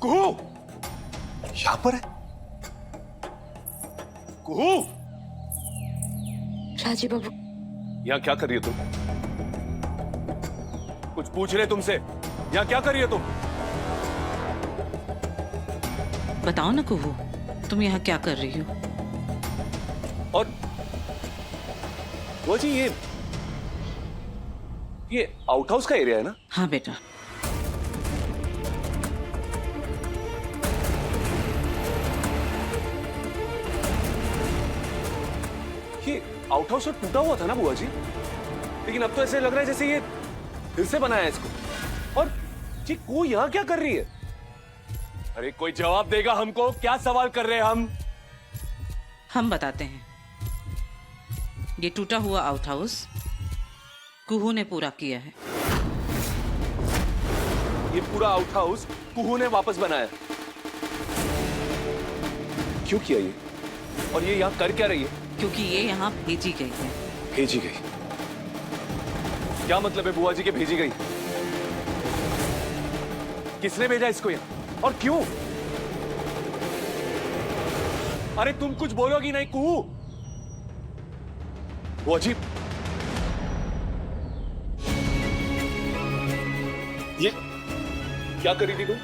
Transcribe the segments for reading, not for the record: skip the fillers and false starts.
कुहू यहां पर है? कुहू राजी बाबू, यहां क्या कर रही हो तुम? कुछ पूछ रहे तुमसे, यहां क्या कर रही हो तुम? बताओ ना कुहू, तुम यहाँ क्या कर रही हो? और वो जी ये आउट हाउस का एरिया है ना? हाँ बेटा, ये आउट हाउस तो टूटा हुआ था ना बुआ जी, लेकिन अब तो ऐसे लग रहा है जैसे ये फिर से बनाया है इसको। और जी को यहाँ क्या कर रही है? अरे कोई जवाब देगा हमको? क्या सवाल कर रहे हैं हम बताते हैं। ये टूटा हुआ आउट हाउस कुहू ने पूरा किया है। ये पूरा आउट हाउस कुहू ने वापस बनाया? क्यों किया ये? और ये यहाँ कर क्या रही है? क्योंकि ये यहाँ भेजी गई है। भेजी गई? क्या मतलब है बुआ जी के भेजी गई? किसने भेजा इसको यहाँ और क्यों? अरे तुम कुछ बोलोगी नहीं कुहू? बुआ जी ये क्या कर रही थी तुम?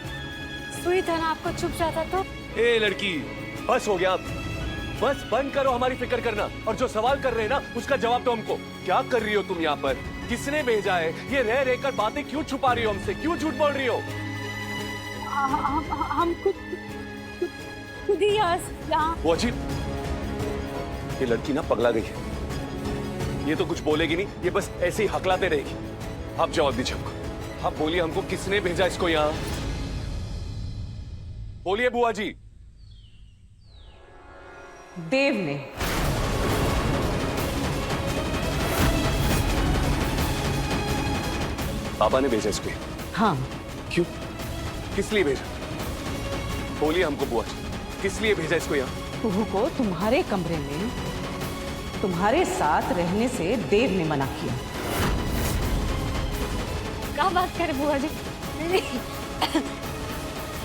सुई था ना आपको, चुप जाता तो। ए लड़की, बस हो गया। बस बंद करो हमारी फिक्र करना, और जो सवाल कर रहे हैं ना उसका जवाब दो हमको। क्या कर रही हो तुम यहाँ पर? किसने भेजा है? ये रह रहकर बातें क्यों छुपा रही हो हमसे? क्यों झूठ बोल रही हो? हम खुद ही यहाँ। वो अजीब, ये लड़की ना पगला गई है। ये तो कुछ बोलेगी नहीं, ये बस ऐसे ही हकलाते रहेगी। आप जवाब दीजिए हमको। आप बोलिए हमको, किसने भेजा इसको यहाँ? बोलिए बुआ जी। देव ने। पापा ने भेजा इसको? हाँ। क्यों? किस लिए भेजा? बोलिए हमको बुआ जी, किस लिए भेजा इसको यहाँ? कुहू को तुम्हारे कमरे में तुम्हारे साथ रहने से देव ने मना किया। क्या बात करे बुआ जी? नहीं,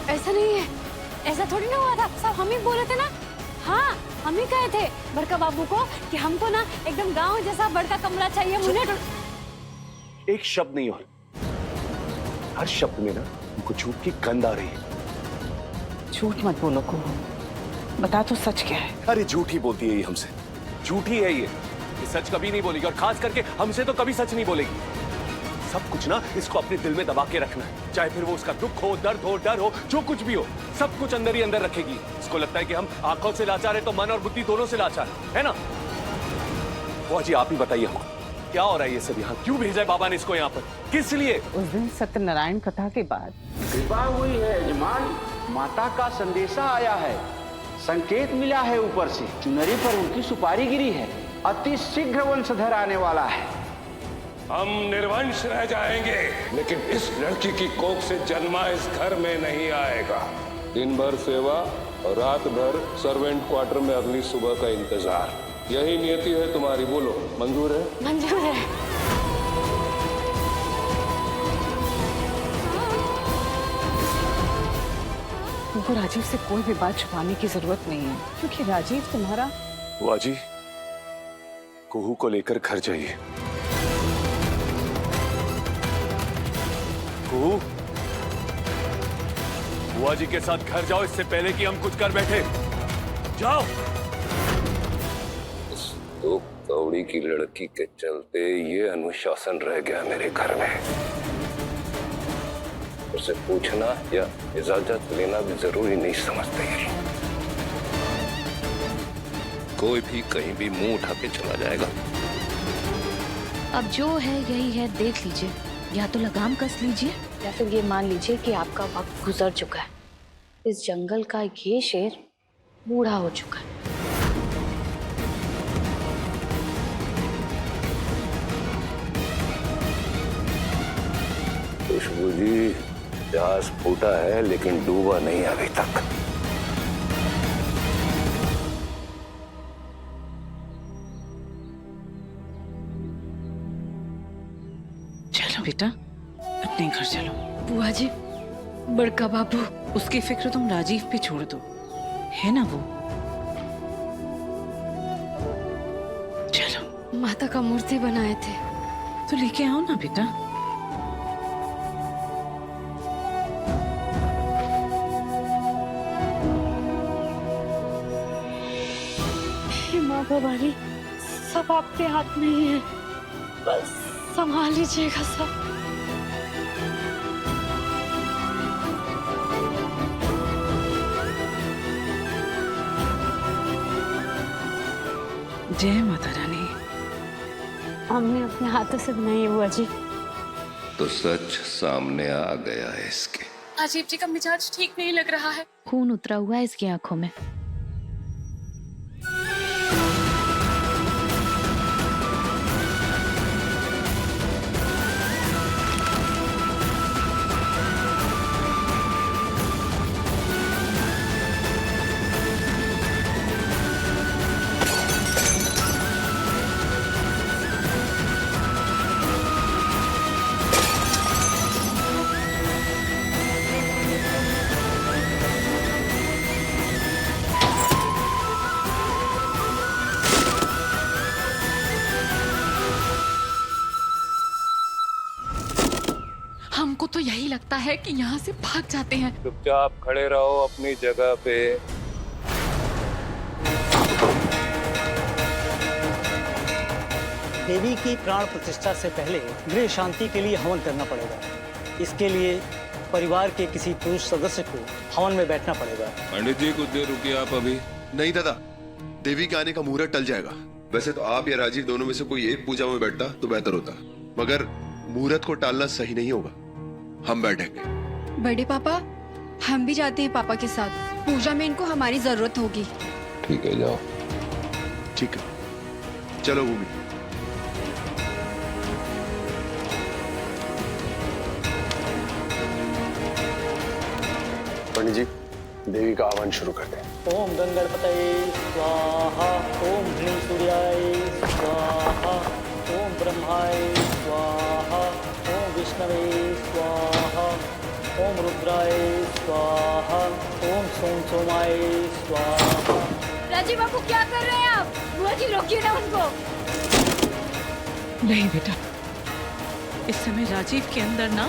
ऐसा नहीं है, ऐसा थोड़ी ना हुआ था। सब हम ही बोले थे ना। हाँ, हम ही कहे थे बड़का बाबू को कि हमको ना एकदम गांव जैसा बड़का कमरा चाहिए। मुझे एक शब्द नहीं, और हर शब्द में ना हमको झूठ की गंध आ रही है। झूठ मत बोलो कुहू, बता तो सच क्या है। अरे झूठ ही बोलती है ये हमसे, झूठी है ये सच कभी नहीं बोलेगी, और खास करके हमसे तो कभी सच नहीं बोलेगी। सब कुछ ना इसको अपने दिल में दबा के रखना है, चाहे फिर वो उसका दुख हो, दर्द हो, डर हो, जो कुछ भी हो, सब कुछ अंदर ही अंदर रखेगी। इसको लगता है कि हम आंखों से लाचार है तो मन और बुद्धि दोनों से लाचार है ना? बुआ जी आप ही बताइए हमको, क्या हो रहा है ये सब यहाँ? क्यों भेजा है बाबा ने इसको यहाँ पर? किस लिए? उस दिन सत्यनारायण कथा के बाद कृपा हुई है यजमान, माता का संदेशा आया है। संकेत मिला है ऊपर से, चुनरी पर उनकी सुपारी गिरी है। अति शीघ्र वंशधर आने वाला है। हम निर्वंश रह जाएंगे, लेकिन इस लड़की की कोख से जन्मा इस घर में नहीं आएगा। दिन भर सेवा और रात भर सर्वेंट क्वार्टर में अगली सुबह का इंतजार, यही नियति है तुम्हारी। बोलो, मंजूर है? मंजूर है। तुमको राजीव से कोई भी बात छुपाने की जरूरत नहीं है, क्योंकि राजीव तुम्हारा। बुआ जी कुहू को लेकर घर जाइए। कुहू, बुआ जी के साथ घर जाओ, इससे पहले कि हम कुछ कर बैठे। जाओ। इस दो कौड़ी की लड़की के चलते ये अनुशासन रह गया मेरे घर में। उसे पूछना या इजाजत लेना भी जरूरी नहीं समझते ये। कोई भी कहीं भी मुंह उठा के चला जाएगा। अब जो है यही है, देख लीजिए, या तो लगाम कस लीजिए या फिर ये मान लीजिए कि आपका वक्त गुजर चुका है। इस जंगल का ये शेर बूढ़ा हो चुका है। खुशबू जी, जहाज फूटा है लेकिन डूबा नहीं अभी तक। चलो बेटा, अपने घर चलो। बुआ जी, बड़का बाबू उसकी फिक्र तुम राजीव पे छोड़ दो, है ना वो? चलो माता का मूर्ति बनाए थे। तो लेके आओ ना बेटा। हे माँ भवानी, सब आपके हाथ में ही है, बस संभाल लीजिएगा सब। जय माता रानी। हमने अपने हाथों से बनाई है बुआ जी। तो सच सामने आ गया है इसके। राजीव जी का मिजाज ठीक नहीं लग रहा है। खून उतरा हुआ है इसकी आंखों में। हमको तो यही लगता है कि यहाँ से भाग जाते हैं। चुपचाप खड़े रहो अपनी जगह पे। देवी की प्राण प्रतिष्ठा से पहले गृह शांति के लिए हवन करना पड़ेगा। इसके लिए परिवार के किसी पुरुष सदस्य को हवन में बैठना पड़ेगा। पंडित जी कुछ देर रुकिए आप अभी। नहीं दादा, देवी के आने का मुहूर्त टल जाएगा। वैसे तो आप या राजीव दोनों में से कोई एक पूजा में बैठता तो बेहतर होता, मगर मुहूर्त को टालना सही नहीं होगा। हम बैठेंगे। बड़े पापा, हम भी जाते हैं पापा के साथ। पूजा में इनको हमारी जरूरत होगी। ठीक है, जाओ। ठीक है, चलो भूमि। पंडित जी, देवी का आह्वान शुरू करते हैं। ओम गंगणपतये स्वाहा, ओम ह्रीं सूर्याय स्वाहा, ओम ब्रह्माय स्वाहा, ओम विष्णवे स्वाहा, ओम रुद्राय स्वाहा, ओम सोम सोमाय स्वाहा। राजीव बाबू क्या कर रहे हैं आप? बुआ जी रोकिए ना उनको। नहीं बेटा, इस समय राजीव के अंदर ना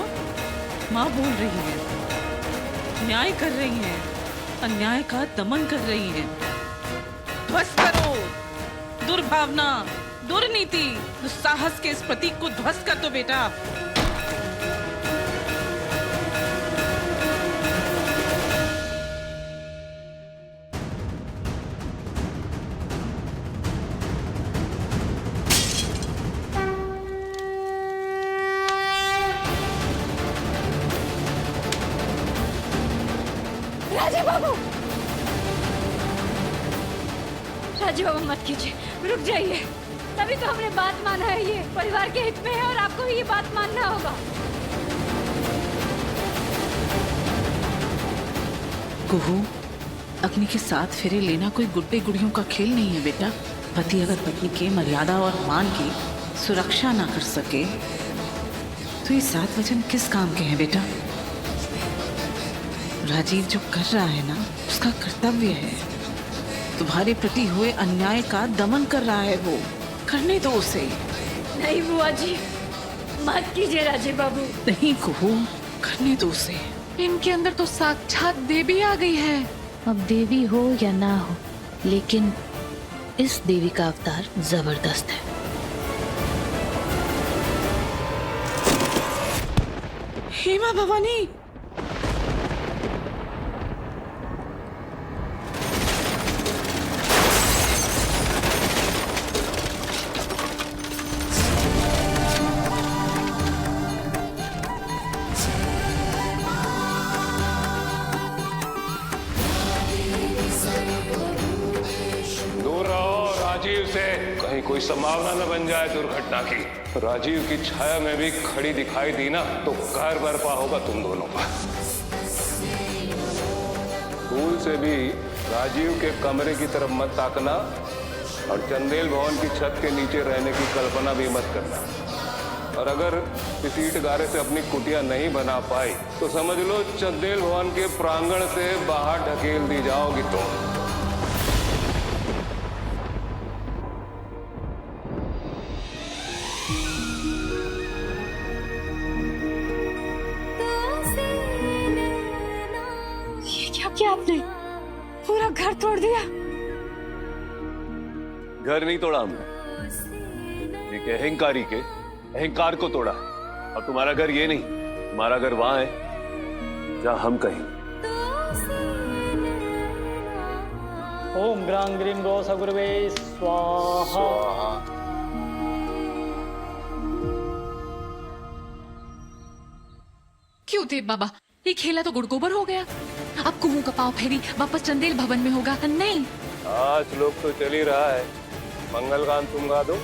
माँ बोल रही है, न्याय कर रही हैं, अन्याय का दमन कर रही हैं। ध्वस्त करो दुर्भावना, दुर्नीति, दुस्साहस के इस प्रतीक को ध्वस्त कर दो बेटा। राजीव बाबू, राजीव बाबू मत कीजिए, रुक जाइए। तभी तो हमने बात माना है, ये परिवार के हित में है और आपको ये बात मानना होगा। कुहू, अग्नि के साथ फेरे लेना कोई गुड्डे गुड़ियों का खेल नहीं है बेटा। पति अगर पत्नी के मर्यादा और मान की सुरक्षा ना कर सके तो ये 7 वचन किस काम के हैं बेटा? राजीव जो कर रहा है ना, उसका कर्तव्य है। तुम्हारे प्रति हुए अन्याय का दमन कर रहा है वो, करने दो उसे। नहीं बुआ जी, मत कीजिए राजीव बाबू। नहीं कुहू, करने दो उसे। इनके अंदर तो साक्षात देवी आ गई है। अब देवी हो या ना हो, लेकिन इस देवी का अवतार जबरदस्त है। हे माँ भवानी, कहीं कोई संभावना न बन जाए दुर्घटना की। राजीव की छाया में भी खड़ी दिखाई दी ना तो कहर बरपा होगा तुम दोनों पर। भूल से भी राजीव के कमरे की तरफ मत ताकना और चंदेल भवन की छत के नीचे रहने की कल्पना भी मत करना। और अगर इस ईंट गारे से अपनी कुटिया नहीं बना पाई तो समझ लो चंदेल भवन के प्रांगण से बाहर ढकेल दी जाओगी तुम। ये क्या किया आपने? पूरा घर तोड़ दिया। घर नहीं तोड़ा हमने, एक अहंकारी के अहंकार को तोड़ा। और तुम्हारा घर ये नहीं, तुम्हारा घर वहां है जहां हम कहीं। ओम ग्रां ग्रीं गो सगुरवे स्वाहा। क्यों देव बाबा, ये खेला तो गुड़गोबर हो गया। अब कुमू का पांव फेरी वापस चंदेल भवन में होगा। नहीं, आज लोग तो चल ही रहा है, मंगल गान तुम गा दो।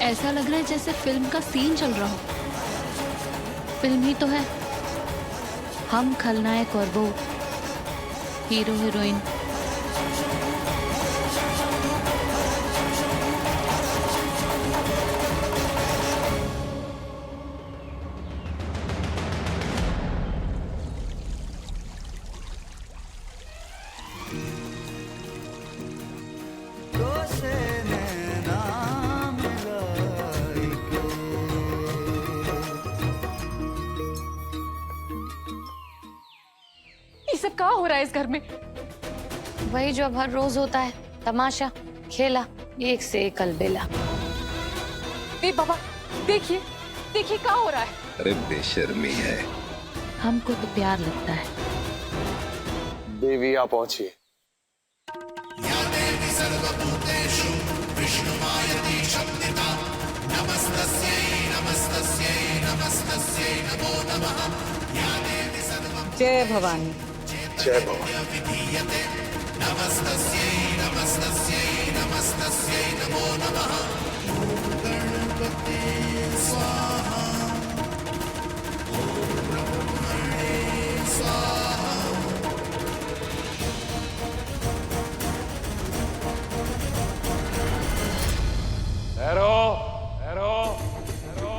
ऐसा लग रहा है जैसे फिल्म का सीन चल रहा हो। फिल्म ही तो है, हम खलनायक और वो हीरो हीरोइन। ये सब क्या हो रहा है इस घर में? वही जो अब हर रोज होता है, तमाशा खेला, एक से एक अलबेला। देव बाबा देखिए, देखिए क्या हो रहा है। अरे बेशर्मी है। हमको तो प्यार लगता है। देवी आप पहुंचिए। जय भवानी। जय भवानी। ठहरो, ठहरो, ठहरो।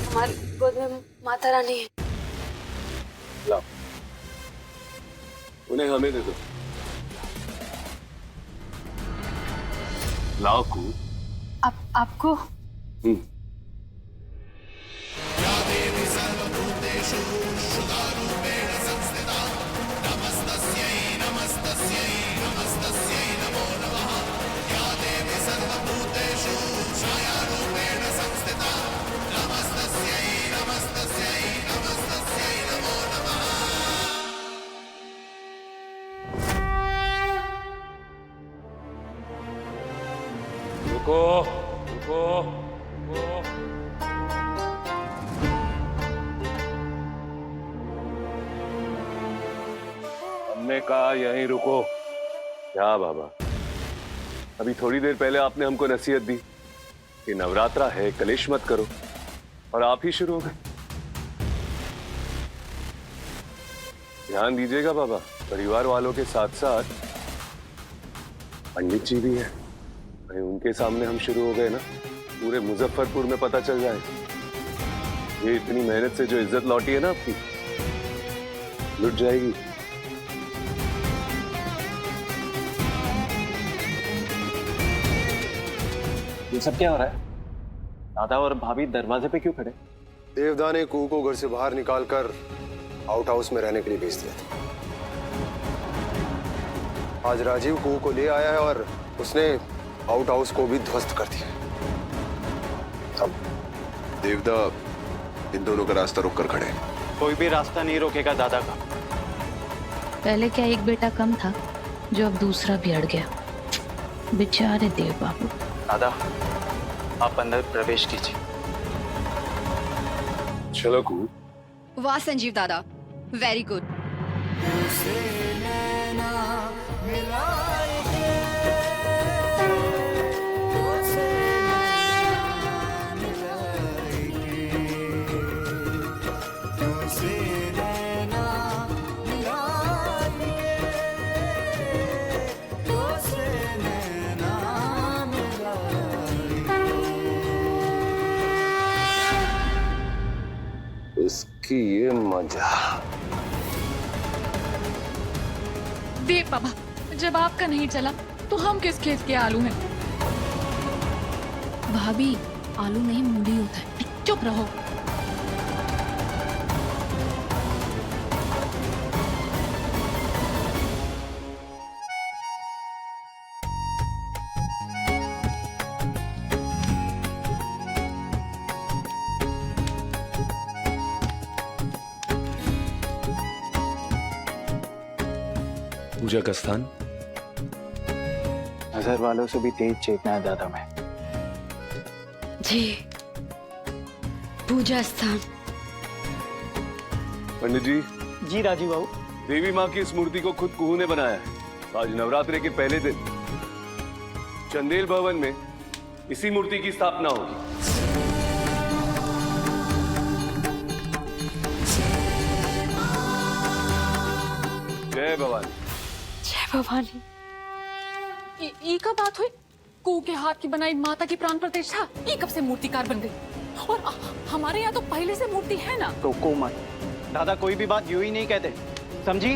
हमारी गोद में माता रानी है। लाओ, उन्हें हमें दे दो। लाओ कू। आपको रुको, रुको, रुको। हमने कहा यहीं रुको। क्या बाबा, अभी थोड़ी देर पहले आपने हमको नसीहत दी कि नवरात्रा है, कलेश मत करो, और आप ही शुरू हो गए। ध्यान दीजिएगा बाबा, परिवार वालों के साथ साथ पंडित जी भी है। कहीं उनके सामने हम शुरू हो गए ना, पूरे मुजफ्फरपुर में पता चल जाए। ये इतनी मेहनत से जो इज्जत लौटी है ना आपकी, लुट जाएगी। ये सब क्या हो रहा है? दादा और भाभी दरवाजे पे क्यों खड़े? देवदा ने कू को घर से बाहर निकालकर आउट हाउस में रहने के लिए भेज दिया था। आज राजीव कू को ले आया है और उसने आउट हाउस को भी ध्वस्त कर दिया। अब देवदा इन दोनों का रास्ता रोक कर खड़े हैं। कोई भी रास्ता नहीं रोकेगा दादा का। पहले क्या एक बेटा कम था जो अब दूसरा भी अड़ गया। बेचारे देव बाबू। दादा आप अंदर प्रवेश कीजिए। चलो कू। वाह संजीव दादा, वेरी गुड। इसकी ये मजा। देख बाबा, जब आपका नहीं चला तो हम किस खेत के आलू हैं? भाभी, आलू नहीं मूली होता है। चुप रहो। पूजा का स्थान नजर वालों से भी तेज चेतना है दादा में। जी, पूजा स्थान। पंडित जी। जी राजीव बाबू। देवी माँ की इस मूर्ति को खुद कुहू ने बनाया है। आज नवरात्रि के पहले दिन चंदेल भवन में इसी मूर्ति की स्थापना होगी। जय भवानी। जय भवानी। ई का बात हुई? कुहू के हाथ की बनाई माता की प्राण प्रतिष्ठा ये कब से मूर्तिकार बन गई? और हमारे यहाँ तो पहले से मूर्ति है ना। टोको मत दादा, कोई भी बात यूं ही नहीं कहते, समझी?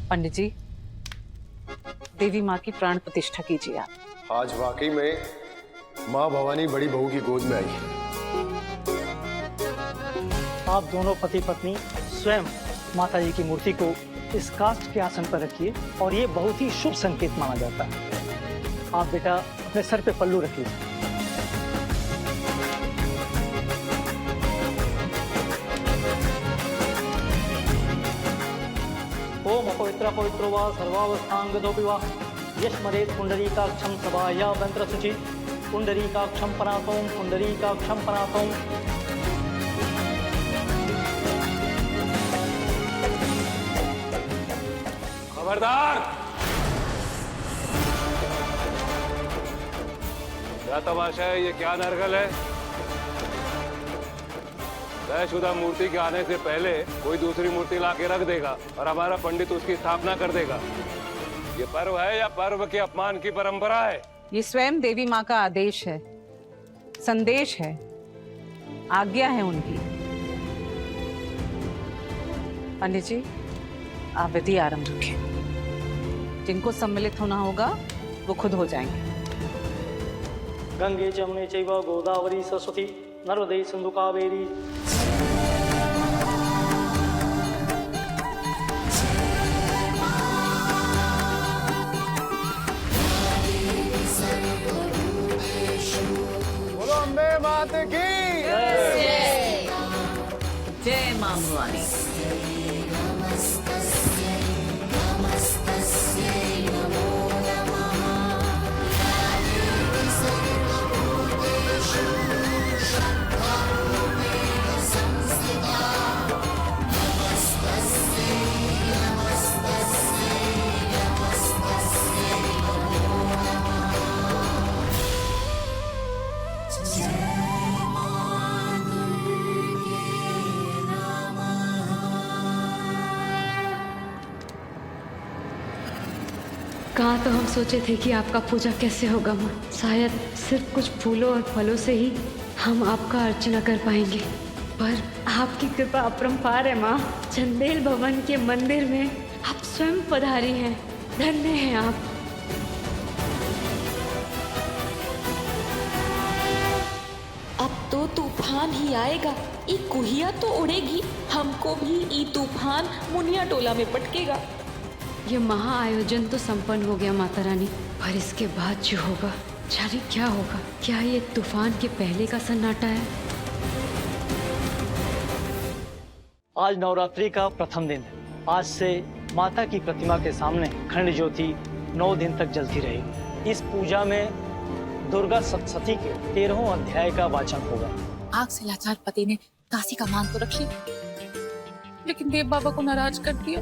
पंडित जी, देवी माँ की प्राण प्रतिष्ठा कीजिए आप। आज वाकई में माँ भवानी बड़ी बहू की गोद में आई। आप दोनों पति पत्नी स्वयं माता जी की मूर्ति को इस काष्ठ के आसन पर रखिए और ये बहुत ही शुभ संकेत माना जाता है। आप बेटा अपने सर पे पल्लू रखिए। ओम अपवित्र पवित्रो वा सर्वावस्थांगदोपि वा यस्मरेत् पुंडरीकाक्षं सभाया मंत्र सूचि पुंडरीकाक्षं पनातों पुंडरीकाक्षं पनातों। खबरदार! क्या तमाशा है? ये क्या नरगल है? तयशुदा मूर्ति के आने से पहले कोई दूसरी मूर्ति ला के रख देगा और हमारा पंडित उसकी स्थापना कर देगा। ये पर्व है या पर्व के अपमान की परंपरा है? ये स्वयं देवी माँ का आदेश है, संदेश है, आज्ञा है उनकी। पंडित जी, आप विधि आरंभ रखें। जिनको सम्मिलित होना होगा वो खुद हो जाएंगे। गंगे जमुने चैव गोदावरी सरस्वती नर्मदे सिंधु कावेरी। बोलो अम्बे मात की जय मां भवानी। कहाँ तो हम सोचे थे कि आपका पूजा कैसे होगा माँ। शायद सिर्फ कुछ फूलों और फलों से ही हम आपका अर्चना कर पाएंगे, पर आपकी कृपा अपरंपार है माँ। चंदेल भवन के मंदिर में आप स्वयं पधारी हैं, धन्य हैं आप। अब तो तूफान ही आएगा। ई कुहिया तो उड़ेगी, हमको भी ई तूफान मुनिया टोला में पटकेगा। ये महाआयोजन तो संपन्न हो गया माता रानी, पर इसके बाद जो होगा जाने क्या होगा। क्या ये तूफान के पहले का सन्नाटा है? आज नवरात्रि का प्रथम दिन है। आज से माता की प्रतिमा के सामने खंड ज्योति 9 दिन तक जलती रहेगी। इस पूजा में दुर्गा सप्तशती के 13वें अध्याय का वाचन होगा। आग से लाचार पति ने दासी का मान तो रख ली, लेकिन देव बाबा को नाराज कर दिया।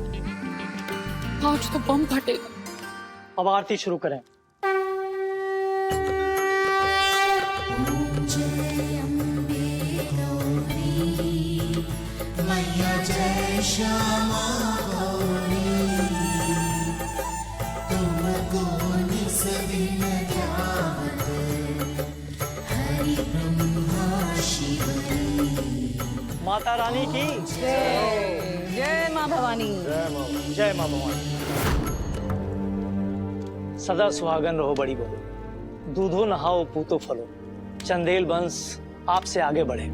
आज तो बम फटेगा। अब आरती शुरू करें। मैया जय श्यामा गौरी, तुमको निसबिन ध्यावत, हरि ब्रह्मा शिवरी। माता रानी की जय। जय माँ भवानी। जय माँ भवानी। सदा सुहागन रहो बड़ी बहू, दूधो नहाओ पूतो फलो, चंदेल वंश आपसे आगे बढ़े।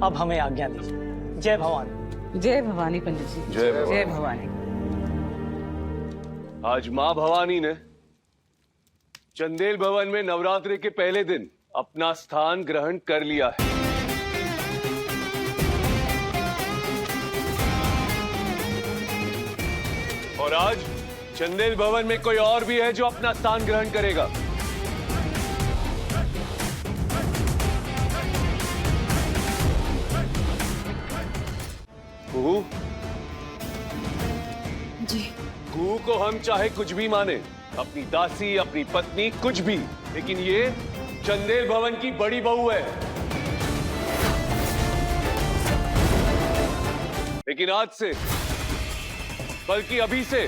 अब हमें आज्ञा दीजिए। जय भवानी। जय भवानी पंडित जी। जय भवानी। जय भवानी। आज माँ भवानी ने चंदेल भवन में नवरात्रि के पहले दिन अपना स्थान ग्रहण कर लिया है। और आज चंदेल भवन में कोई और भी है जो अपना स्थान ग्रहण करेगा। कुहू जी। कुहू को हम चाहे कुछ भी माने, अपनी दासी, अपनी पत्नी, कुछ भी, लेकिन ये चंदेल भवन की बड़ी बहू है। लेकिन आज से, बल्कि अभी से,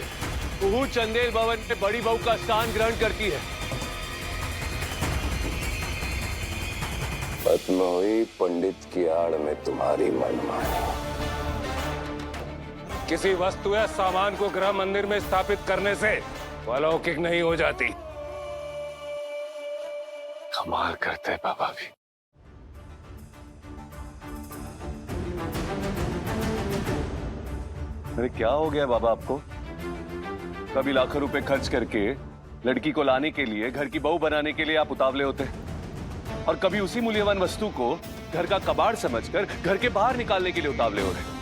कुहू चंदेल भवन में बड़ी बहू का स्थान ग्रहण करती है। पद्मोही पंडित की आड़ में तुम्हारी मनमानी। किसी वस्तु या सामान को गृह मंदिर में स्थापित करने से अलौकिक नहीं हो जाती। कमाल करते हैं बाबा भी। अरे क्या हो गया बाबा आपको? कभी लाखों रुपए खर्च करके लड़की को लाने के लिए, घर की बहू बनाने के लिए आप उतावले होते हैं, और कभी उसी मूल्यवान वस्तु को घर का कबाड़ समझकर घर के बाहर निकालने के लिए उतावले हो रहे।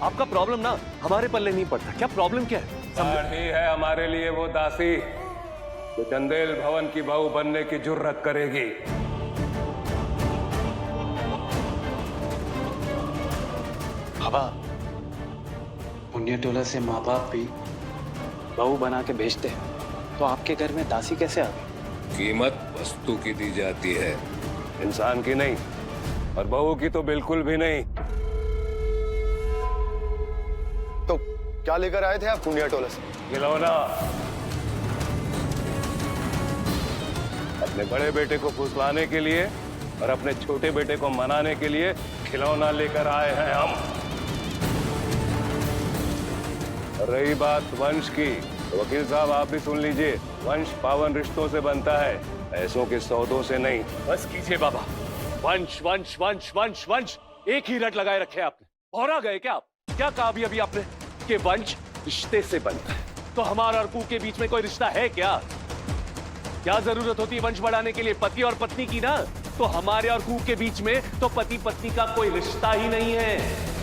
आपका प्रॉब्लम ना हमारे पल्ले नहीं पड़ता। क्या प्रॉब्लम क्या है? ही है हमारे लिए वो दासी जो चंदेल भवन की बहू बनने की जुर्रत करेगी। बाबा, पुण्य टोला से माँ बाप भी बहू बना के भेजते हैं, तो आपके घर में दासी कैसे आ गई? कीमत वस्तु की दी जाती है, इंसान की नहीं, और बहू की तो बिल्कुल भी नहीं। तो क्या लेकर आए थे आप पुण्य टोला से? खिलौना। अपने बड़े बेटे को फुसलाने के लिए और अपने छोटे बेटे को मनाने के लिए खिलौना लेकर आए हैं हम। रही बात वंश की, तो वकील साहब आप भी सुन लीजिए। वंश पावन रिश्तों से बनता है, पैसों के सौदों से नहीं। बस कीजिए बाबा। वंश वंश वंश वंश वंश, एक ही रट लगाए रखे आपने। भौरा गए क्या आप? क्या कहा अभी आपने कि वंश रिश्ते से बनता है? तो हमारा और कुहू के बीच में कोई रिश्ता है क्या? क्या जरूरत होती है वंश बढ़ाने के लिए? पति और पत्नी की ना। तो हमारे और कुहू के बीच में तो पति पत्नी का कोई रिश्ता ही नहीं है।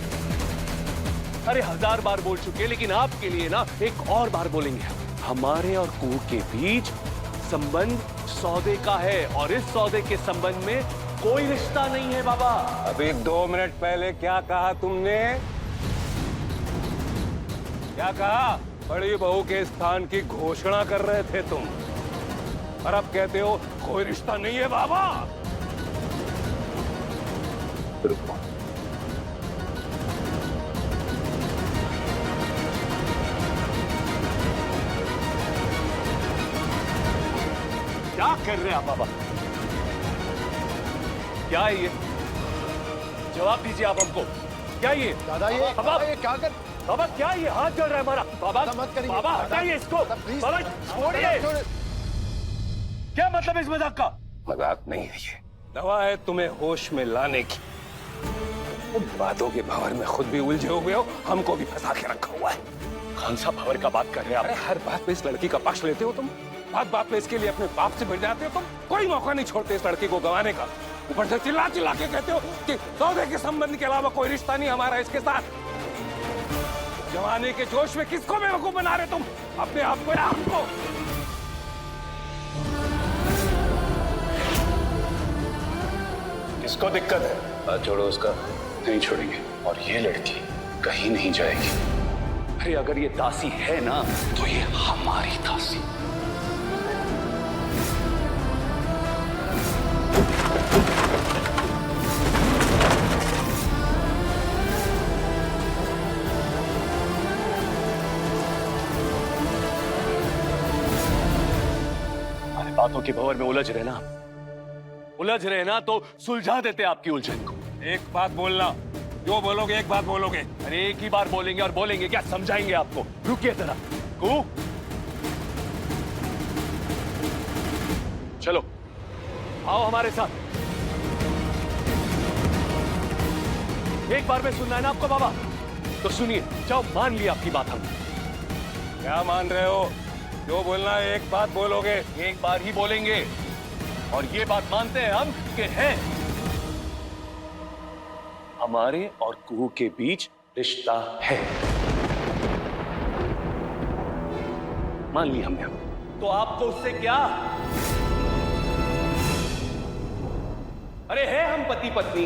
अरे 1000 बार बोल चुके, लेकिन आपके लिए ना एक और बार बोलेंगे। हमारे और कुहू के बीच संबंध सौदे का है, और इस सौदे के संबंध में कोई रिश्ता नहीं है बाबा। अभी 2 मिनट पहले क्या कहा तुमने? क्या कहा? बड़ी बहू के स्थान की घोषणा कर रहे थे तुम, और अब कहते हो कोई रिश्ता नहीं है बाबा। रुको, क्या कर रहे हैं आप बाबा? क्या है ये? जवाब दीजिए आप हमको। क्या ये? दादा ये बाबा, ये क्या कर? बाबा क्या ये? हाथ जल रहा है हमारा। बाबा मत करिए। बाबा हटाइए इसको। बाबा छोड़िए। क्या मतलब इस मजाक का? मजाक नहीं है ये, दवा है तुम्हें होश में लाने की। उन बातों के भंवर में खुद भी उलझे हुए हो, हमको भी फंसा के रखा हुआ है। कौन सा भंवर का बात कर रहे हैं आप? अरे हर बात पे इस लड़की का पक्ष लेते हो तुम, बात बात पे इसके लिए अपने बाप से भिड़ जाते हो तुम। कोई मौका नहीं छोड़ते इस लड़की को गंवाने का। ऊपर से चिल्ला चिल्ला के कहते हो कि सौदे के संबंध के अलावा कोई रिश्ता नहीं हमारा इसके साथ। जवानी के जोश में किसको बेवकूफ बना रहे तुम? अपने आप को या हमको? किसको दिक्कत है? हाथ छोड़ो उसका। नहीं छोड़ेंगे, और ये लड़की कहीं नहीं जाएगी। अरे अगर ये दासी है ना, तो ये हमारी दासी। बातों की भंवर में उलझ रहे ना तो सुलझा देते आपकी उलझन को। एक बात बोलना, जो बोलोगे एक बात बोलोगे। अरे एक ही बार बोलेंगे, और बोलेंगे क्या, समझाएंगे आपको। रुकिए जरा। कू, चलो आओ हमारे साथ। एक बार में सुनना है ना आपको बाबा, तो सुनिए। जाओ, मान लिया आपकी बात हम। क्या मान रहे हो? जो बोलना है एक बात बोलोगे। एक बार ही बोलेंगे, और ये बात मानते हैं हम कि है हमारे और कुहू के बीच रिश्ता है। मान लिया हमने। तो आपको उससे क्या? अरे है हम पति पत्नी,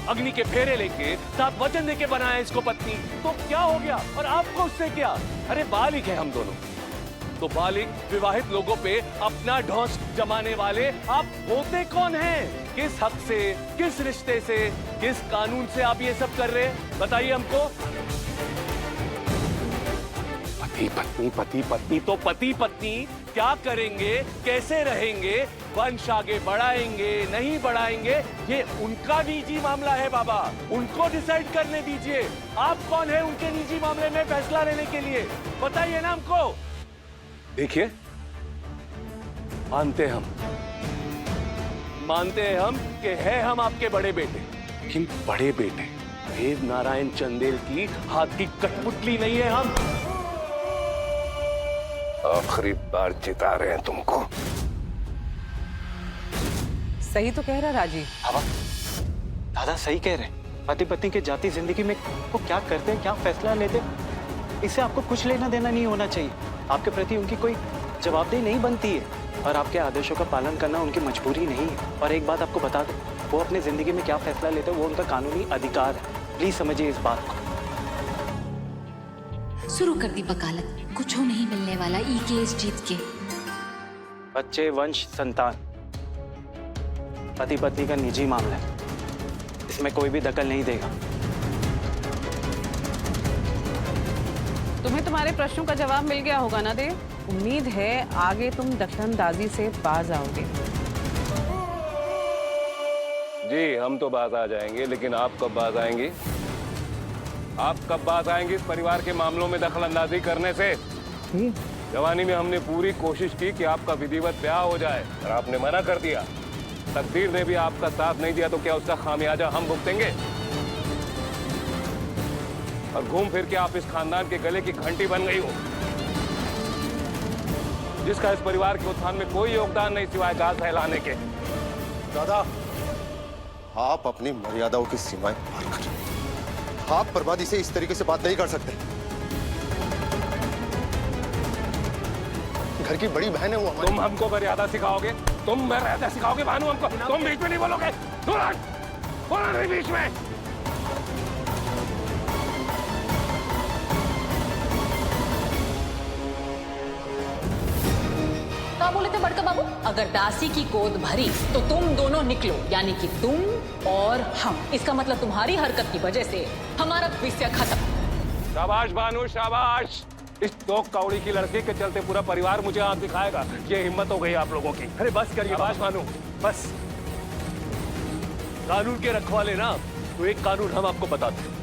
अग्नि के फेरे लेके, साथ वचन देके बनाया इसको पत्नी। तो क्या हो गया? और आपको उससे क्या? अरे बालिग है हम दोनों। तो बालिग विवाहित लोगों पे अपना ढौंस जमाने वाले आप होते कौन हैं? किस हक से, किस रिश्ते से, किस कानून से आप ये सब कर रहे हैं? बताइए हमको। पति पत्नी, पति पत्नी तो पति पत्नी क्या करेंगे, कैसे रहेंगे, वंश आगे बढ़ाएंगे नहीं बढ़ाएंगे, ये उनका निजी मामला है बाबा। उनको डिसाइड करने दीजिए। आप कौन है उनके निजी मामले में फैसला लेने के लिए? बताइए ना हमको। देखिए, मानते हैं हम कि है हम आपके बड़े बेटे, लेकिन बड़े बेटे देव नारायण चंदेल की हाथ की कठपुतली नहीं है हम। आखिरी बार जिता रहे हैं तुमको। सही तो कह रहा राजीव। बाबा, दादा सही कह रहे हैं। पति पत्नी के जाती जिंदगी में वो क्या करते हैं, क्या फैसला लेते हैं, इससे आपको कुछ लेना देना नहीं होना चाहिए। आपके प्रति उनकी कोई जवाबदेही नहीं बनती है, और आपके आदेशों का पालन करना उनकी मजबूरी नहीं है। और एक बात आपको बता दें, वो अपनी जिंदगी में क्या फैसला लेते हैं वो उनका कानूनी अधिकार है। प्लीज समझिए इस बात को। शुरू कर दी वकालत, कुछ नहीं मिलने वाला ई केस जीत के। बच्चे, वंश, संतान पति पत्नी का निजी मामला है, इसमें कोई भी दखल नहीं देगा। तुम्हें तुम्हारे प्रश्नों का जवाब मिल गया होगा ना देव? उम्मीद है आगे तुम दखलंदाजी से बाज आओगे। जी, हम तो बाज आ जाएंगे, लेकिन आप कब बाज आएंगी? आप कब बाज आएंगी इस परिवार के मामलों में दखलंदाजी करने से? जवानी में हमने पूरी कोशिश की कि आपका विधिवत ब्याह हो जाए, और आपने मना कर दिया। तकदीर ने भी आपका साथ नहीं दिया, तो क्या उसका खामियाजा हम भुगतेंगे? और घूम फिर के आप इस खानदान के गले की घंटी बन गई हो, जिसका इस परिवार के उत्थान में कोई योगदान नहीं सिवाय गाल फैलाने के। दादा, आप अपनी मर्यादाओं की सीमाएं पार कर। आप बर्बादी से इस तरीके से बात नहीं कर सकते। घर की बड़ी बहन है वो हमारी। तुम हमको मर्यादा सिखाओगे? तुम मर्यादा सिखाओगे भानु हमको? तुम बीच में नहीं बोलोगे। बोलो नहीं बीच में। क्या बोले थे बड़का बाबू? अगर दासी की गोद भरी तो तुम दोनों निकलो, यानी कि तुम और हम। इसका मतलब तुम्हारी हरकत की वजह से हमारा विषय खत्म। शाबाश भानु, शाबाश। इस दो कौड़ी की लड़की के चलते पूरा परिवार मुझे आंख दिखाएगा। ये हिम्मत हो गई आप लोगों की। अरे बस करिए। शाबाश भानु, बस। कानून के रखवाले ना, तो एक कानून हम आपको बताते हैं।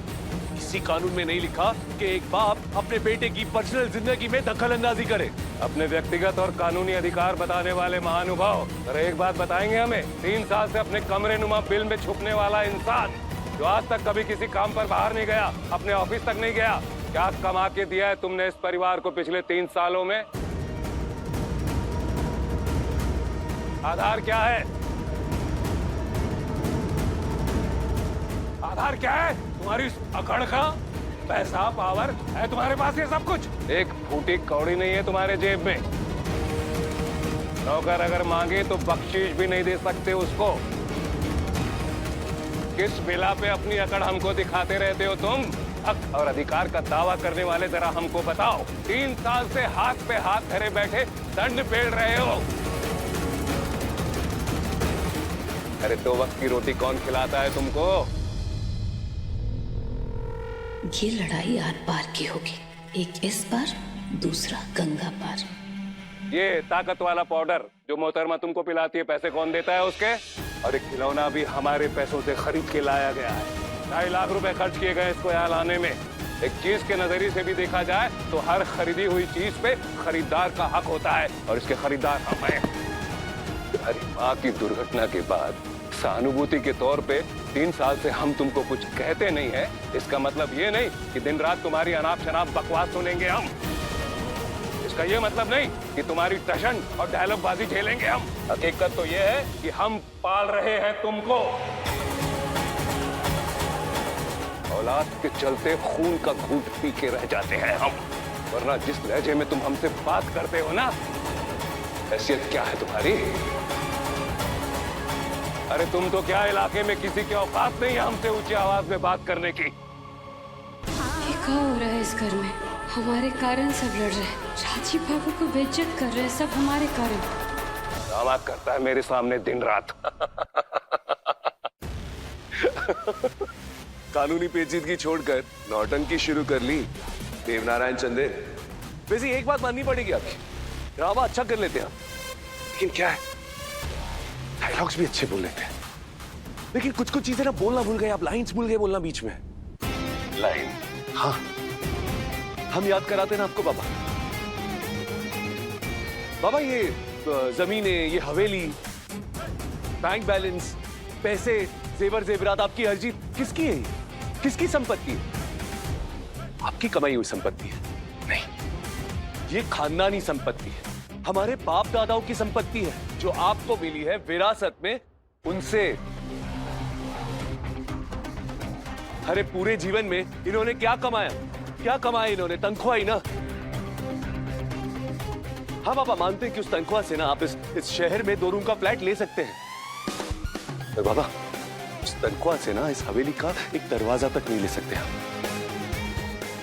किसी कानून में नहीं लिखा कि एक बाप अपने बेटे की पर्सनल जिंदगी में दखलंदाजी करे। अपने व्यक्तिगत और कानूनी अधिकार बताने वाले महानुभाव, अरे एक बात बताएंगे हमें? 3 साल से अपने कमरे नुमा बिल में छुपने वाला इंसान, जो आज तक कभी किसी काम पर बाहर नहीं गया, अपने ऑफिस तक नहीं गया, क्या कमा के दिया है तुमने इस परिवार को पिछले 3 सालों में? आधार क्या है? आधार क्या है? तुम्हारी अकड़ का पैसा, पावर है तुम्हारे पास, ये सब कुछ। एक फूटी कौड़ी नहीं है तुम्हारे जेब में। नौकर अगर मांगे तो बख्शीश भी नहीं दे सकते उसको। किस बिला पे अपनी अकड़ हमको दिखाते रहते हो तुम? हक और अधिकार का दावा करने वाले जरा हमको बताओ। 3 साल से हाथ पे हाथ धरे बैठे दंड पेड़ रहे हो। अरे 2 वक्त की रोटी कौन खिलाता है तुमको? ये लड़ाई आर पार की होगी, एक इस पार, दूसरा गंगा पार। ये ताकत वाला पाउडर जो मोहतरमा तुमको पिलाती है, पैसे कौन देता है उसके? और एक खिलौना भी हमारे पैसों से खरीद के लाया गया है। 2.5 लाख रुपए खर्च किए गए इसको यहाँ लाने में। एक चीज के नजरिए से भी देखा जाए तो हर खरीदी हुई चीज पे खरीदार का हक होता है, और इसके खरीदार हम हैं। तुम्हारी माँ की दुर्घटना के बाद सहानुभूति के तौर पे 3 साल से हम तुमको कुछ कहते नहीं है। इसका मतलब ये नहीं कि दिन रात तुम्हारी अनाप शनाप बकवास सुनेंगे हम। इसका ये मतलब नहीं कि तुम्हारी टशन और डायलॉगबाजी झेलेंगे हम। हकीकत तो ये है कि हम पाल रहे हैं तुमको। औलाद के चलते खून का घूंट पी के रह जाते हैं हम, वरना जिस लहजे में तुम हमसे बात करते हो ना, हैसियत क्या है तुम्हारी? अरे तुम तो क्या इलाके में किसी की औकात नहीं है हमसे ऊंची आवाज में बात करने की। ये क्या हो रहा है इस घर में? हमारे कारण सब लड़ रहे हैं, राजीव बाबू को बेइज्जत कर रहे हैं, सब हमारे कारण। ड्रामा करता है मेरे सामने दिन रात। कानूनी पेचीदगी छोड़कर नौटंकी शुरू कर ली देवनारायण चंदेल। वैसे एक बात माननी पड़ेगी आपकी, ड्रामा अच्छा कर लेते हैं हम, लेकिन क्या है, डायलॉग्स भी अच्छे बोल लेते हैं, लेकिन कुछ कुछ चीजें ना बोलना भूल गए आप, लाइंस भूल गए बोलना बीच में। लाइन? हाँ, हम याद कराते ना आपको बाबा। बाबा ये जमीनें, ये हवेली, बैंक बैलेंस, पैसे, जेवर जेवरात, आपकी हर चीज किसकी है? किसकी संपत्ति है? आपकी कमाई हुई संपत्ति है? नहीं, ये खानदानी संपत्ति है, हमारे बाप दादाओं की संपत्ति है, जो आपको मिली है विरासत में उनसे। अरे पूरे जीवन में इन्होंने क्या कमाया? क्या कमाया इन्होंने? तनख्वाह ही ना। हाँ बाबा, मानते हैं कि उस तनख्वाह से ना आप इस शहर में 2 रूम का फ्लैट ले सकते हैं, पर बाबा उस तनख्वाह से ना इस हवेली का एक दरवाजा तक नहीं ले सकते आप।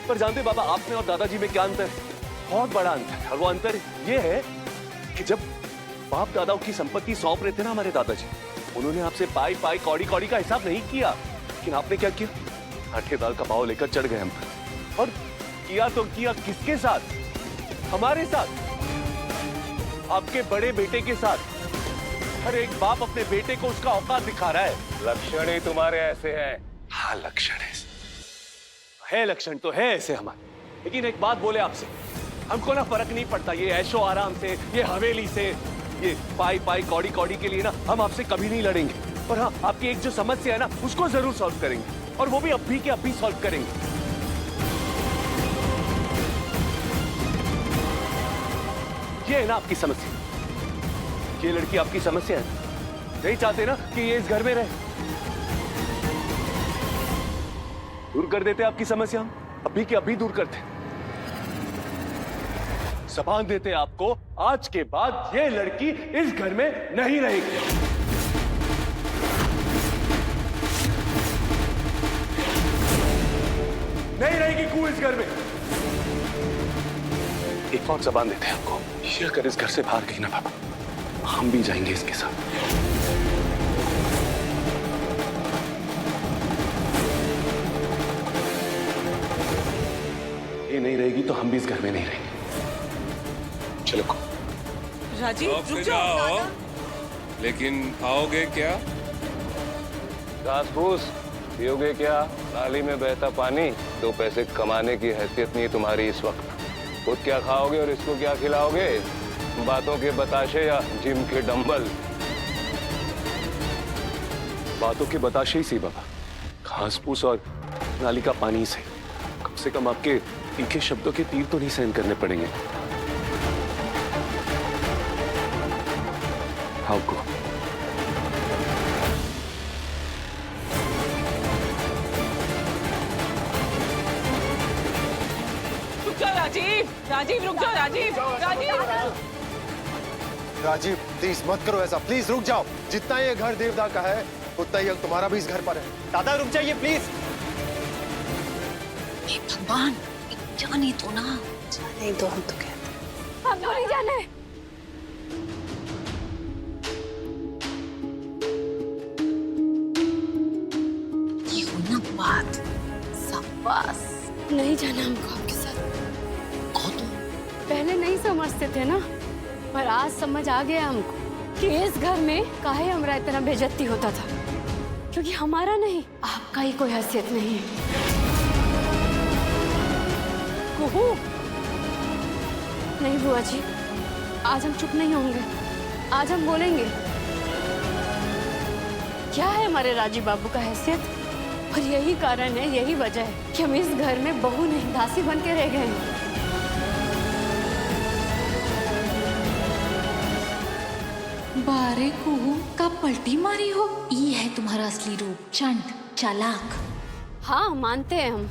पर जानते बाबा, आपने और दादाजी में क्या अंतर है? बहुत बड़ा अंतर है, और वो अंतर ये है कि जब बाप दादाओं की संपत्ति सौंप रहे थे ना हमारे दादाजी, उन्होंने आपसे पाई पाई कौड़ी कौड़ी का हिसाब नहीं किया, लेकिन आपने क्या किया? आटे दाल का भाव लेकर चढ़ गए हम पर। और किया तो किया किसके साथ? हमारे साथ, आपके बड़े बेटे के साथ। हर एक बाप अपने बेटे को उसका औकात दिखा रहा है। लक्षण ही तुम्हारे ऐसे हैं। हाँ लक्षण है लक्षण तो है ऐसे हमारे, लेकिन एक बात बोले आपसे, हमको ना फर्क नहीं पड़ता ये ऐशो आराम से, ये हवेली से, ये पाई पाई कौड़ी कौड़ी के लिए ना हम आपसे कभी नहीं लड़ेंगे। पर हाँ, आपकी एक जो समस्या है ना उसको जरूर सॉल्व करेंगे, और वो भी अभी के अभी सॉल्व करेंगे। ये है ना आपकी समस्या, ये लड़की आपकी समस्या है। नहीं चाहते ना कि ये इस घर में रहे? दूर कर देते आपकी समस्या, अभी के अभी दूर करते। जबान देते आपको, आज के बाद ये लड़की इस घर में नहीं रहेगी। नहीं रहेगी कू इस घर में। एक और जबान देते हैं आपको, ये अगर इस घर से बाहर गई ना बाबा, हम भी जाएंगे इसके साथ। ये नहीं रहेगी तो हम भी इस घर में नहीं रहेंगे। चलो राजीव शौक रुक से जाओ। जाओ, लेकिन आओगे क्या? घास फूस पियोगे क्या? नाली में बहता पानी, 2 पैसे कमाने की हैसियत नहीं है तुम्हारी इस वक्त। खुद क्या खाओगे और इसको क्या खिलाओगे? बातों के बताशे या जिम के डंबल? बातों के बताशे ही सही बाबा, घास फूस और नाली का पानी से कम से कम आपके तीखे शब्दों के तीर तो नहीं सहन करने पड़ेंगे। हाउ को रुक जाओ राजीव, राजीव रुक जाओ, राजीव, राजीव। राजीव प्लीज मत करो ऐसा, प्लीज रुक जाओ। जितना ये घर देवदा का है उतना ही हक तुम्हारा भी इस घर पर है। दादा रुक जाइए प्लीज। हे भगवान, जाने दो ना, जाने दो, हम तो कहते हमको नहीं जाने। ये हो ना बात, शाबाश। नहीं जाना हमको आपके साथ। पहले नहीं समझते थे ना, पर आज समझ आ गया हमको कि इस घर में काहे हमारा इतना बेइज्जती होता था, क्योंकि हमारा नहीं, आपका ही कोई हैसियत नहीं है। कुहू, नहीं बुआ जी, आज हम चुप नहीं होंगे, आज हम बोलेंगे। क्या है हमारे राजीव बाबू का हैसियत, और यही कारण है, यही वजह है कि हम इस घर में बहू नहीं दासी बन के रह गए हैं। बारे कुहू का पलटी मारी हो, ये है तुम्हारा असली रूप, चंड चालाक। हाँ, मानते हैं हम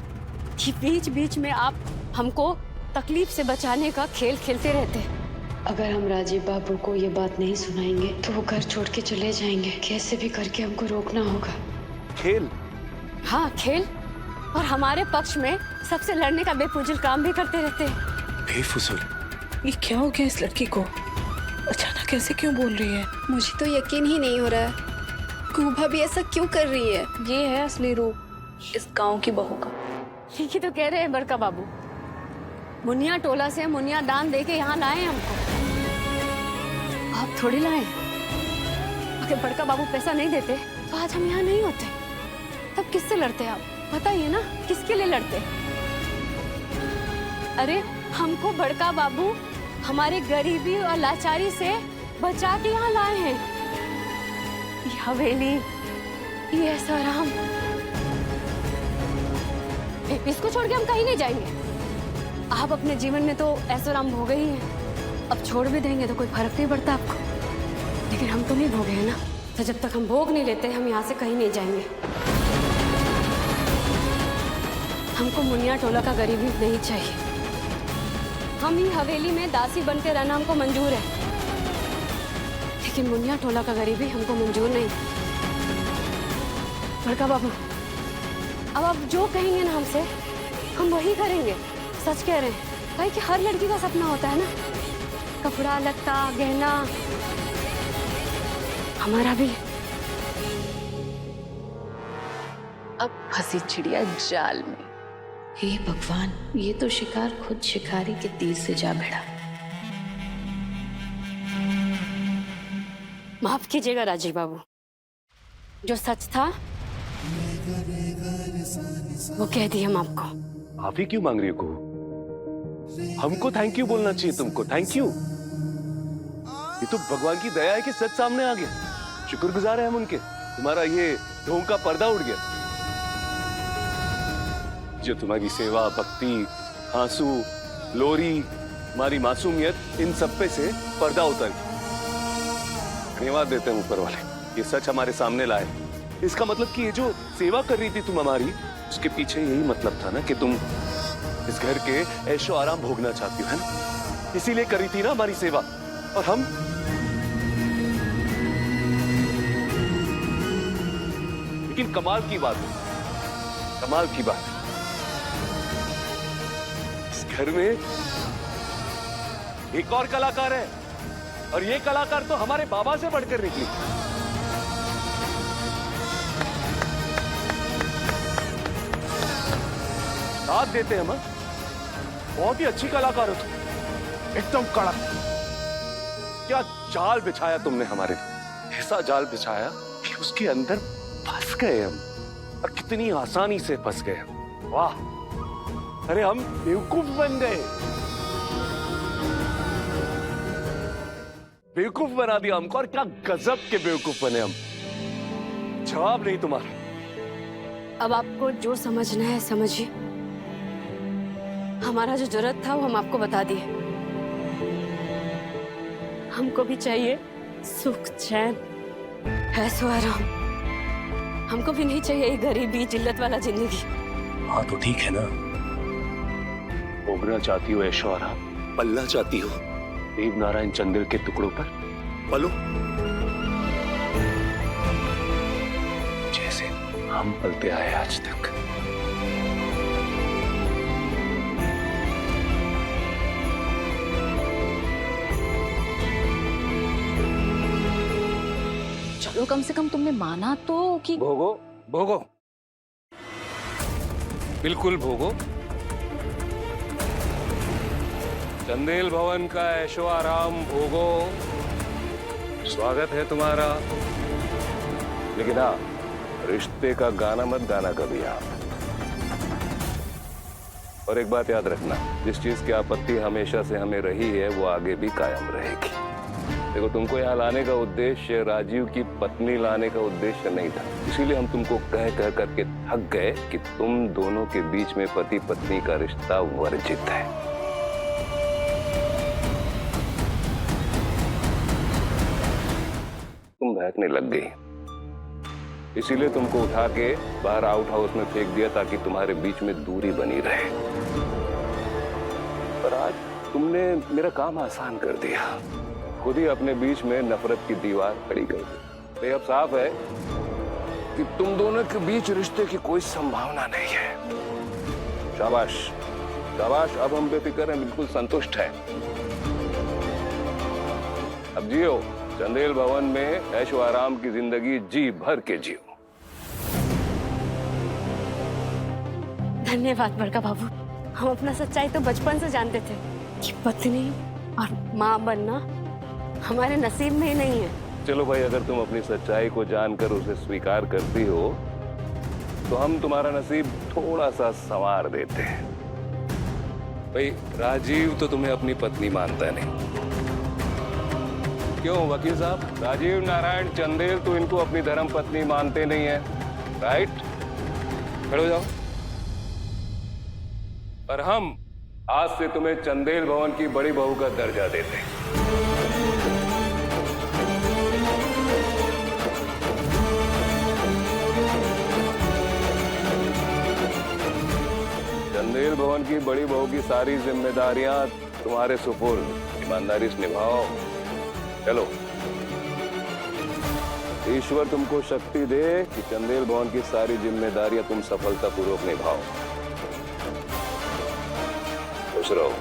कि बीच बीच में आप हमको तकलीफ से बचाने का खेल खेलते रहते हैं। अगर हम राजीव बाबू को ये बात नहीं सुनाएंगे तो वो घर छोड़ के चले जाएंगे। कैसे भी करके हमको रोकना होगा। खेल? हाँ, खेल, और हमारे पक्ष में सबसे लड़ने का बेफुजिल काम भी करते रहते हैं। बेफुजिल? ये क्या हो गया इस लड़की को? अचानक कैसे क्यों बोल रही है? मुझे तो यकीन ही नहीं हो रहा है, कुहू भाभी ऐसा क्यों कर रही है। ये है असली रूप इस गांव की बहू का। ठीक ही तो कह रहे हैं बड़का बाबू, मुनिया टोला से मुनिया दान देके यहाँ लाए हमको, आप थोड़ी लाए। अगर बड़का बाबू पैसा नहीं देते तो आज हम यहाँ नहीं होते। तब किससे लड़ते आप, बताइए ना, किसके लिए लड़ते? अरे हमको बड़का बाबू हमारे गरीबी और लाचारी से बचा के यहाँ लाए हैं। ये हवेली, ये ऐसाराम, इसको छोड़ के हम कहीं नहीं जाएंगे। आप अपने जीवन में तो ऐसाराम भोगे ही हैं, अब छोड़ भी देंगे तो कोई फर्क नहीं पड़ता आपको, लेकिन हम तो नहीं भोगे हैं ना, तो जब तक हम भोग नहीं लेते हम यहाँ से कहीं नहीं जाएंगे। हमको मुनिया टोला का गरीबी नहीं चाहिए, हम ही हवेली में दासी बन के रहना हमको मंजूर है, लेकिन मुनिया टोला का गरीबी हमको मंजूर नहीं। बड़का बाबू, अब आप जो कहेंगे ना हमसे, हम वही करेंगे। सच कह रहे हैं, भाई कि हर लड़की का सपना होता है ना, कपड़ा लत्ता गहना, हमारा भी। अब फंसी चिड़िया जाल में। हे भगवान, ये तो शिकार खुद शिकारी के तीर से जा भिड़ा। माफ कीजिएगा राजीव बाबू, जो सच था वो कह दिया हम आपको। माफी क्यों मांग रही हो? हमको थैंक यू बोलना चाहिए तुमको, थैंक यू। ये तो भगवान की दया है कि सच सामने आ गया, शुक्रगुजार है हम उनके। तुम्हारा ये ढोंग का पर्दा उड़ गया, जो तुम्हारी सेवा, भक्ति, आंसू, लोरी, हमारी मासूमियत, इन सब पे से पर्दा उतर गया। धन्यवाद देते हैं ऊपर वाले, ये सच हमारे सामने लाए। इसका मतलब कि ये जो सेवा कर रही थी तुम हमारी, उसके पीछे यही मतलब था ना कि तुम इस घर के ऐशो आराम भोगना चाहती हो, है ना? इसीलिए कर रही थी ना हमारी सेवा। और हम लेकिन कमाल की बात है, कमाल की बात, इस घर में एक और कलाकार है, और ये कलाकार तो हमारे बाबा से बढ़कर निकली। साथ देते हैं हम, बहुत ही अच्छी कलाकार हो तुम, एकदम कड़क। क्या जाल बिछाया तुमने हमारे लिए, ऐसा जाल बिछाया कि उसके अंदर फंस गए हम, और कितनी आसानी से फंस गए हम। वाह, अरे हम बेवकूफ बन गए, बेवकूफ बना दिया हमको, और क्या गजब के बेवकूफ बने हम। जवाब नहीं तुम्हारा। अब आपको जो समझना है समझिए, हमारा जो जरूरत था वो हम आपको बता दिए। हमको भी चाहिए सुख चैन ऐसो आराम, हमको भी नहीं चाहिए ये गरीबी जिल्लत वाला जिंदगी। हाँ तो ठीक है ना, भोगना चाहती हो ऐशो आराम, पलना चाहती हो देव नारायण चंद्र के टुकड़ों पर, पलो। हम पलते आए आज तक। चलो कम से कम तुमने माना तो कि भोगो भोगो, बिल्कुल भोगो। चंदेल भवन का ऐशो आराम भोगो, स्वागत है तुम्हारा। लेकिन हाँ, रिश्ते का गाना मत गाना कभी आप। और एक बात याद रखना, जिस चीज की आपत्ति हमेशा से हमें रही है वो आगे भी कायम रहेगी। देखो, तुमको यहाँ लाने का उद्देश्य राजीव की पत्नी लाने का उद्देश्य नहीं था। इसीलिए हम तुमको कह कह करके थक गए कि तुम दोनों के बीच में पति पत्नी का रिश्ता वर्जित है। तुम बहकने लग गई, इसीलिए तुमको उठा के बाहर आउट हाउस में फेंक दिया ताकि तुम्हारे बीच में दूरी बनी रहे। पर आज तुमने मेरा काम आसान कर दिया, खुद ही अपने बीच में नफरत की दीवार खड़ी कर दी। ये अब साफ है कि तुम दोनों के बीच रिश्ते की कोई संभावना नहीं है। शाबाश शाबाश, अब हम बेफिक्र हैं, बिल्कुल संतुष्ट हैं। अब जियो, चंदेल भवन में ऐशो आराम की जिंदगी जी भर के जियो। धन्यवाद बड़का बाबू। हम अपना सच्चाई तो बचपन से जानते थे कि पत्नी और माँ बनना हमारे नसीब में ही नहीं है। चलो भाई, अगर तुम अपनी सच्चाई को जानकर उसे स्वीकार करती हो तो हम तुम्हारा नसीब थोड़ा सा संवार देते हैं। भाई, राजीव तो तुम्हें अपनी पत्नी मानता नहीं। क्यों वकील साहब, राजीव नारायण चंदेल तो इनको अपनी धर्म पत्नी मानते नहीं है, राइट? खड़े हो जाओ। पर हम आज से तुम्हें चंदेल भवन की बड़ी बहू का दर्जा देते हैं। चंदेल भवन की बड़ी बहू की सारी जिम्मेदारियां तुम्हारे सुपुर्द, ईमानदारी से निभाओ। चलो, ईश्वर तुमको शक्ति दे कि चंदेल भवन की सारी जिम्मेदारियां तुम सफलतापूर्वक निभाओ। खुश रहो।